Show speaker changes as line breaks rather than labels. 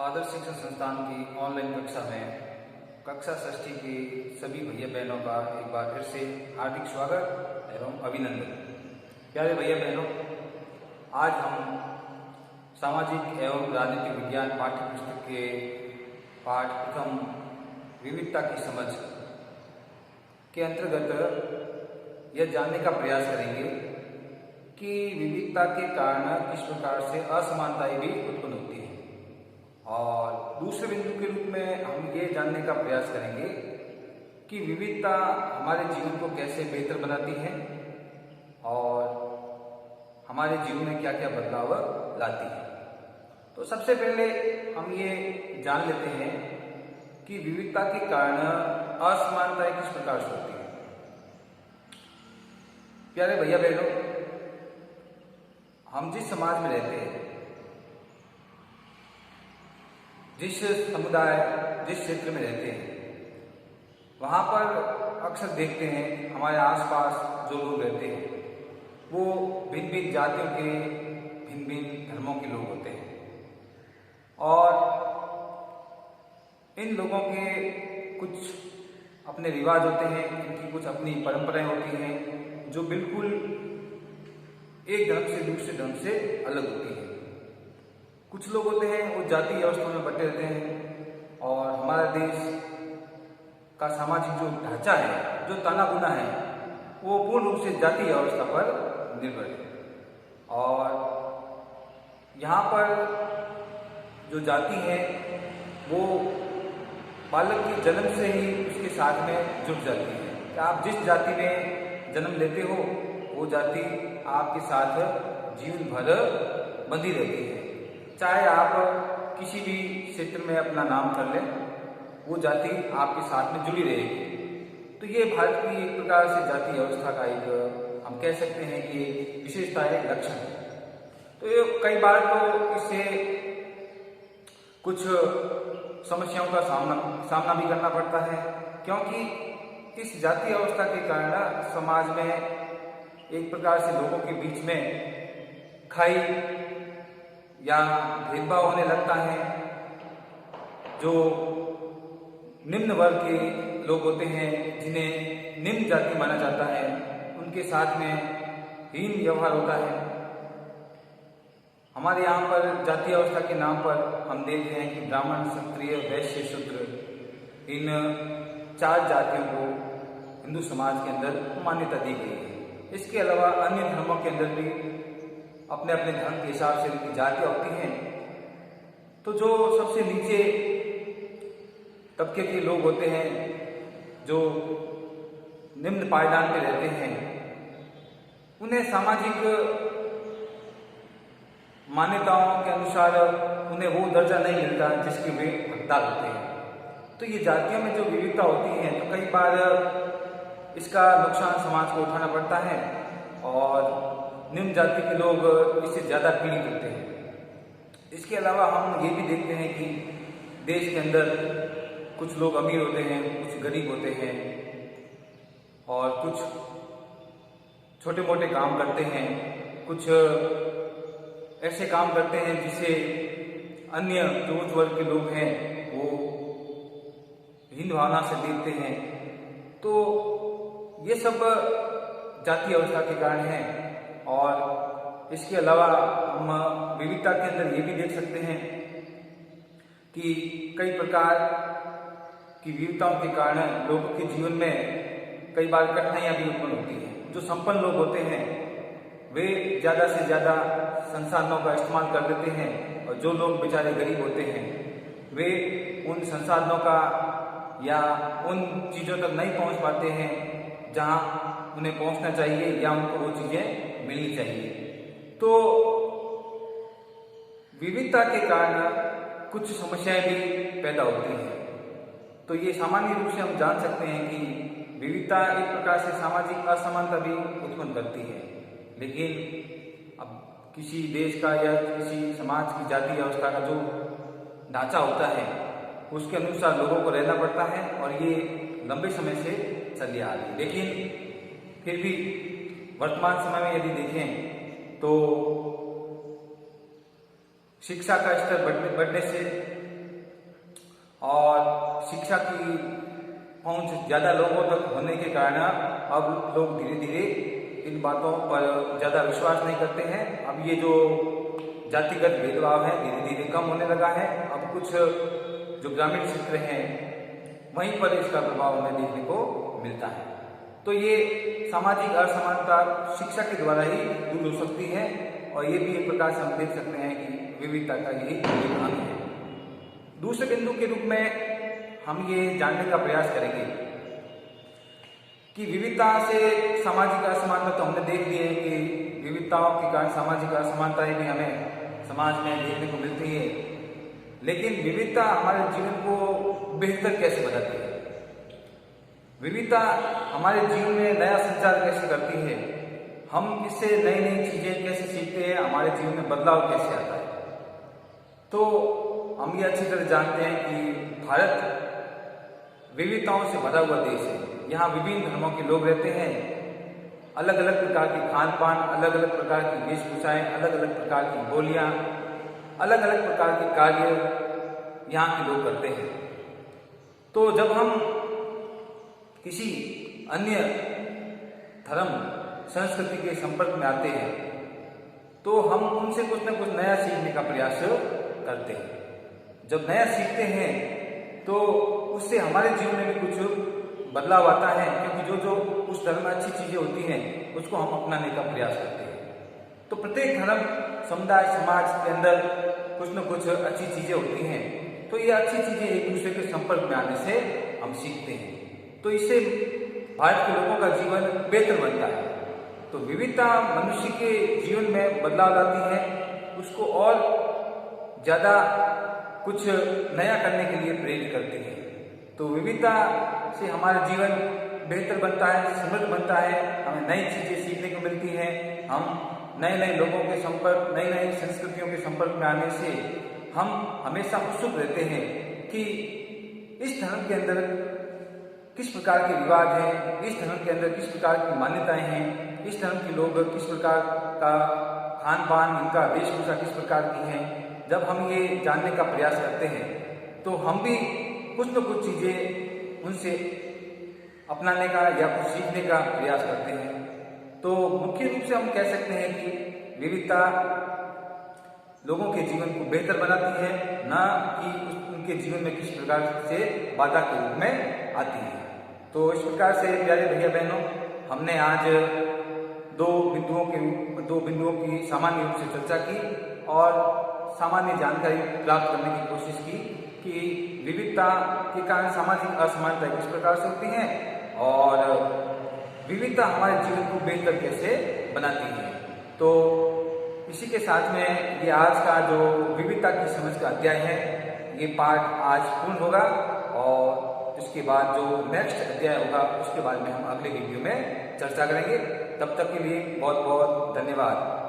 आदर्श शिक्षण संस्थान की ऑनलाइन कक्षा में कक्षा षष्ठी के सभी भैया बहनों का एक बार फिर से हार्दिक स्वागत एवं अभिनंदन। प्यारे भैया बहनों, आज हम सामाजिक एवं राजनीतिक विज्ञान पाठ्य पुस्तक के पाठ प्रथम विविधता की समझ के अंतर्गत यह जानने का प्रयास करेंगे कि विविधता के कारण किस प्रकार से असमानताएं भी उत्पन्न होती है। और दूसरे बिंदु के रूप में हम ये जानने का प्रयास करेंगे कि विविधता हमारे जीवन को कैसे बेहतर बनाती है और हमारे जीवन में क्या क्या बदलाव लाती है। तो सबसे पहले हम ये जान लेते हैं कि विविधता के कारण असमानताएं किस प्रकार से होती है। प्यारे भैया बहनों, हम जिस समाज में रहते हैं, जिस समुदाय जिस क्षेत्र में रहते हैं, वहाँ पर अक्सर देखते हैं हमारे आसपास जो लोग रहते हैं वो भिन्न भिन्न जातियों के, भिन्न भिन्न धर्मों के लोग होते हैं और इन लोगों के कुछ अपने रिवाज होते हैं, इनकी कुछ अपनी परंपराएं होती हैं जो बिल्कुल एक धर्म से दूसरे धर्म से अलग होती है। कुछ लोग होते हैं वो जाति व्यवस्था में बटे रहते हैं और हमारा देश का सामाजिक जो ढांचा है, जो ताना बुना है, वो पूर्ण रूप से जाति व्यवस्था पर निर्भर है। और यहाँ पर जो जाति है वो बालक के जन्म से ही उसके साथ में जुड़ जाती है कि आप जिस जाति में जन्म लेते हो वो जाति आपके साथ जीवन भर बंधी रहती है। चाहे आप किसी भी क्षेत्र में अपना नाम कर लें, वो जाति आपके साथ में जुड़ी रहेगी। तो ये भारत की एक प्रकार से जाति व्यवस्था का एक हम कह सकते हैं कि विशेषता है, लक्षण है। तो ये कई बार तो इससे कुछ समस्याओं का सामना भी करना पड़ता है, क्योंकि इस जाति व्यवस्था के कारण समाज में एक प्रकार से लोगों के बीच में खाई या भेदभाव होने लगता है। जो निम्न वर्ग के लोग होते हैं, जिन्हें निम्न जाति माना जाता है, उनके साथ में हीन व्यवहार होता है। हमारे यहाँ पर जाति व्यवस्था के नाम पर हम देखते हैं कि ब्राह्मण, क्षत्रिय, वैश्य, शूद्र, इन 4 जातियों को हिंदू समाज के अंदर मान्यता दी गई है। इसके अलावा अन्य धर्मों के अंदर भी अपने अपने धर्म के हिसाब से उनकी जातियाँ होती हैं। तो जो सबसे नीचे तबके के लोग होते हैं, जो निम्न पायदान पे रहते हैं, उन्हें सामाजिक मान्यताओं के अनुसार उन्हें वो दर्जा नहीं मिलता जिसके वे हकदार होते हैं। तो ये जातियों में जो विविधता होती है, तो कई बार इसका नुकसान समाज को उठाना पड़ता है और निम्न जाति के लोग इससे ज़्यादा पीड़ित होते हैं। इसके अलावा हम ये भी देखते हैं कि देश के अंदर कुछ लोग अमीर होते हैं, कुछ गरीब होते हैं और कुछ छोटे मोटे काम करते हैं, कुछ ऐसे काम करते हैं जिसे अन्य जो उच्च वर्ग के लोग हैं वो हीन भावना से देखते हैं। तो ये सब जाति व्यवस्था के कारण है। और इसके अलावा हम विविधता के अंदर ये भी देख सकते हैं कि कई प्रकार की विविधताओं के कारण लोगों के जीवन में कई बार कठिनाइयाँ भी उत्पन्न होती हैं। जो संपन्न लोग होते हैं वे ज़्यादा से ज़्यादा संसाधनों का इस्तेमाल कर देते हैं और जो लोग बेचारे गरीब होते हैं वे उन संसाधनों का या उन चीज़ों तक नहीं पहुंच पाते हैं जहां उन्हें पहुंचना चाहिए या उनको वो चीज़ें मिलनी चाहिए। तो विविधता के कारण कुछ समस्याएं भी पैदा होती हैं। तो ये सामान्य रूप से हम जान सकते हैं कि विविधता एक प्रकार से सामाजिक असमानता भी उत्पन्न करती है। लेकिन अब किसी देश का या किसी समाज की जाति व्यवस्था का जो ढांचा होता है उसके अनुसार लोगों को रहना पड़ता है और ये लंबे समय से चली आ रही है। लेकिन फिर भी वर्तमान समय में यदि देखें तो शिक्षा का स्तर बढ़ने से और शिक्षा की पहुंच ज़्यादा लोगों तक होने के कारण अब लोग धीरे धीरे इन बातों पर ज़्यादा विश्वास नहीं करते हैं। अब ये जो जातिगत भेदभाव है धीरे धीरे कम होने लगा है। अब कुछ जो ग्रामीण क्षेत्र हैं वहीं पर इसका प्रभाव हमें देखने को मिलता है। तो ये सामाजिक असमानता शिक्षा के द्वारा ही दूर हो सकती है और ये भी एक प्रकार से हम देख सकते हैं कि विविधता का यही एक अंग है। दूसरे बिंदु के रूप में हम ये जानने का प्रयास करेंगे कि विविधता से सामाजिक असमानता तो हमने देख ली है कि विविधताओं के कारण सामाजिक असमानताएं भी हमें समाज में देखने को मिलती है, लेकिन विविधता हमारे जीवन को बेहतर कैसे बनाती है, विविधता हमारे जीवन में नया संचार कैसे करती है, हम इससे नई नई चीजें कैसे सीखते हैं, हमारे जीवन में बदलाव कैसे आता है। तो हम ये अच्छी तरह जानते हैं कि भारत विविधताओं से भरा हुआ देश है। यहाँ विभिन्न धर्मों के लोग रहते हैं, अलग अलग प्रकार के खान पान, अलग अलग प्रकार की वेशभूषाएं, अलग अलग प्रकार की बोलियां, अलग अलग प्रकार के कार्य यहाँ के लोग करते हैं। तो जब हम किसी अन्य धर्म संस्कृति के संपर्क में आते हैं तो हम उनसे कुछ न कुछ नया सीखने का प्रयास करते हैं। जब नया सीखते हैं तो उससे हमारे जीवन में भी कुछ बदलाव आता है, क्योंकि जो जो उस धर्म में अच्छी चीजें होती हैं उसको हम अपनाने का प्रयास करते हैं। तो प्रत्येक धर्म समुदाय समाज के अंदर कुछ न कुछ अच्छी चीजें होती हैं, तो ये अच्छी चीजें एक दूसरे के संपर्क में आने से हम सीखते हैं। तो इससे भारत के लोगों का जीवन बेहतर बनता है। तो विविधता मनुष्य के जीवन में बदलाव लाती है, उसको और ज्यादा कुछ नया करने के लिए प्रेरित करती है। तो विविधता से हमारा जीवन बेहतर बनता है, समृद्ध बनता है, हमें नई चीजें सीखने को मिलती हैं, हम नए नए लोगों के संपर्क, नई नई संस्कृतियों के संपर्क में आने से हम हमेशा उत्सुक रहते हैं कि इस धर्म के अंदर किस प्रकार के रिवाज हैं, इस धर्म के अंदर किस प्रकार की मान्यताएं हैं, इस धर्म के लोग किस प्रकार का खान पान, इनका वेशभूषा किस प्रकार की है। जब हम ये जानने का प्रयास करते हैं तो हम भी कुछ न कुछ चीजें उनसे अपनाने का या कुछ सीखने का प्रयास करते हैं। तो मुख्य रूप से हम कह सकते हैं कि विविधता लोगों के जीवन को बेहतर बनाती है, ना कि उनके जीवन में किस प्रकार से बाधा के रूप में आती है। तो इस प्रकार से प्यारे भैया बहनों, हमने आज दो बिंदुओं की सामान्य रूप से चर्चा की और सामान्य जानकारी प्राप्त करने की कोशिश की कि विविधता के कारण सामाजिक असमानता किस प्रकार से होती है और विविधता हमारे जीवन को बेहतर कैसे बनाती है। तो इसी के साथ में ये आज का जो विविधता की समझ का अध्याय है, ये पाठ आज पूर्ण होगा और इसके बाद जो नेक्स्ट अध्याय होगा उसके बारे में हम अगले वीडियो में चर्चा करेंगे। तब तक के लिए बहुत बहुत धन्यवाद।